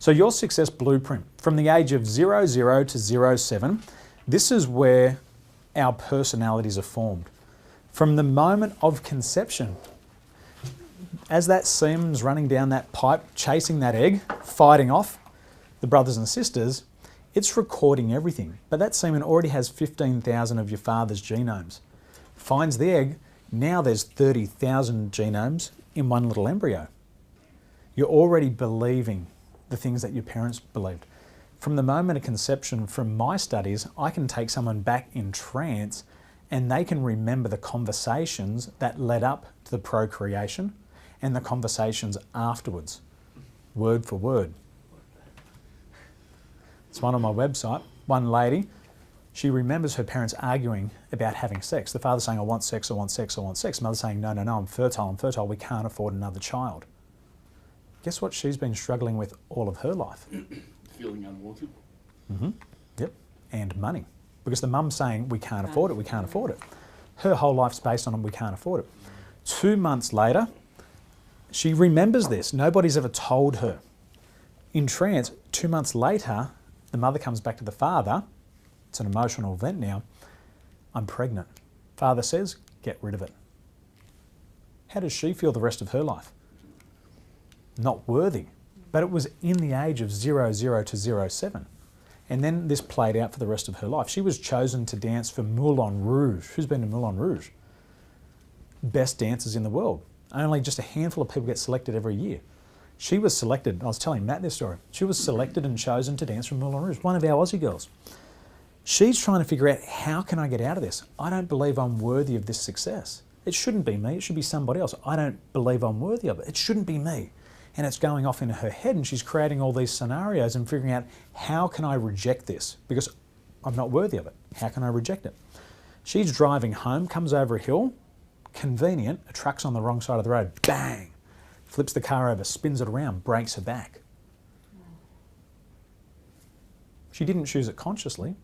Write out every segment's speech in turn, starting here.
So your success blueprint, from the age of 0 to 07, this is where our personalities are formed. From the moment of conception, as that semen's running down that pipe, chasing that egg, fighting off the brothers and sisters, it's recording everything. But that semen already has 15,000 of your father's genomes. Finds the egg, now there's 30,000 genomes in one little embryo. You're already believing the things that your parents believed. From the moment of conception, from my studies, I can take someone back in trance and they can remember the conversations that led up to the procreation and the conversations afterwards, word for word. It's one on my website. One lady, she remembers her parents arguing about having sex. The father saying, I want sex, I want sex, I want sex. Mother saying, no, I'm fertile, we can't afford another child. Guess what she's been struggling with all of her life? Feeling unwanted. Mm-hmm. Yep, and money. Because the mum's saying, we can't afford it, we can't afford it. Her whole life's based on, we can't afford it. 2 months later, she remembers this. Nobody's ever told her. In trance, 2 months later, the mother comes back to the father. It's an emotional event now. I'm pregnant. Father says, get rid of it. How does she feel the rest of her life? Not worthy. But it was in the age of 00 to 07. And then this played out for the rest of her life. She was chosen to dance for Moulin Rouge. Who's been to Moulin Rouge? Best dancers in the world. Only just a handful of people get selected every year. She was selected, I was telling Matt this story, she was selected and chosen to dance for Moulin Rouge, one of our Aussie girls. She's trying to figure out, how can I get out of this? I don't believe I'm worthy of this success. It shouldn't be me, it should be somebody else. I don't believe I'm worthy of it. It shouldn't be me. And it's going off in her head and she's creating all these scenarios and figuring out, how can I reject this? Because I'm not worthy of it. How can I reject it? She's driving home, comes over a hill, convenient, a truck's on the wrong side of the road, bang, flips the car over, spins it around, breaks her back. She didn't choose it consciously,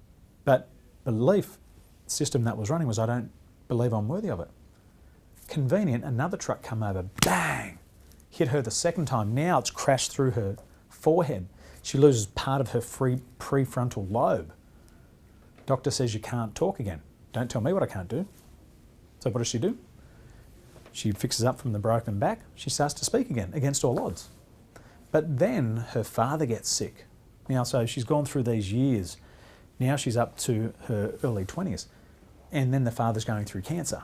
but belief system that was running was, I don't believe I'm worthy of it. Convenient, another truck come over, bang, hit her the second time. Now it's crashed through her forehead. She loses part of her prefrontal lobe. Doctor says you can't talk again. Don't tell me what I can't do. So what does she do? She fixes up from the broken back. She starts to speak again, against all odds. But then her father gets sick. Now, so she's gone through these years. Now she's up to her early 20s. And then the father's going through cancer.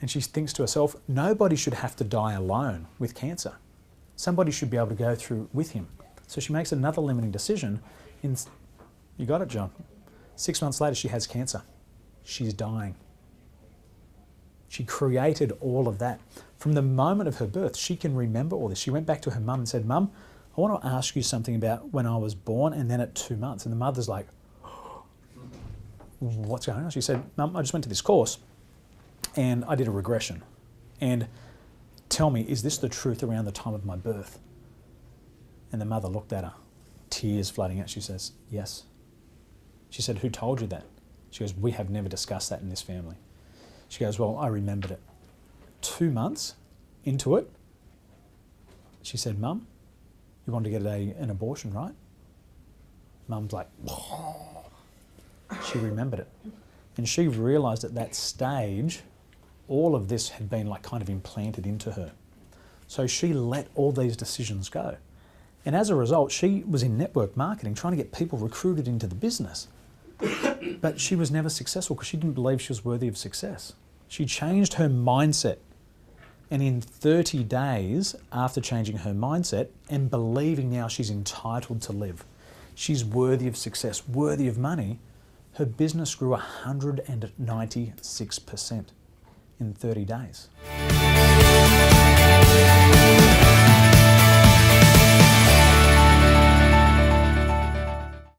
And she thinks to herself, nobody should have to die alone with cancer. Somebody should be able to go through with him. So she makes another limiting decision. You got it, John. 6 months later, she has cancer. She's dying. She created all of that. From the moment of her birth, she can remember all this. She went back to her mum and said, Mum, I want to ask you something about when I was born and then at 2 months. And the mother's like, what's going on? She said, Mum, I just went to this course and I did a regression. And tell me, is this the truth around the time of my birth? And the mother looked at her, tears flooding out. She says, yes. She said, who told you that? She goes, we have never discussed that in this family. She goes, well, I remembered it. 2 months into it, she said, Mum, you want to get an abortion, right? Mum's like, whoa. She remembered it. And she realised at that stage, all of this had been like kind of implanted into her. So she let all these decisions go. And as a result, she was in network marketing, trying to get people recruited into the business. But she was never successful because she didn't believe she was worthy of success. She changed her mindset. And in 30 days after changing her mindset and believing now she's entitled to live, she's worthy of success, worthy of money, her business grew 196% in 30 days.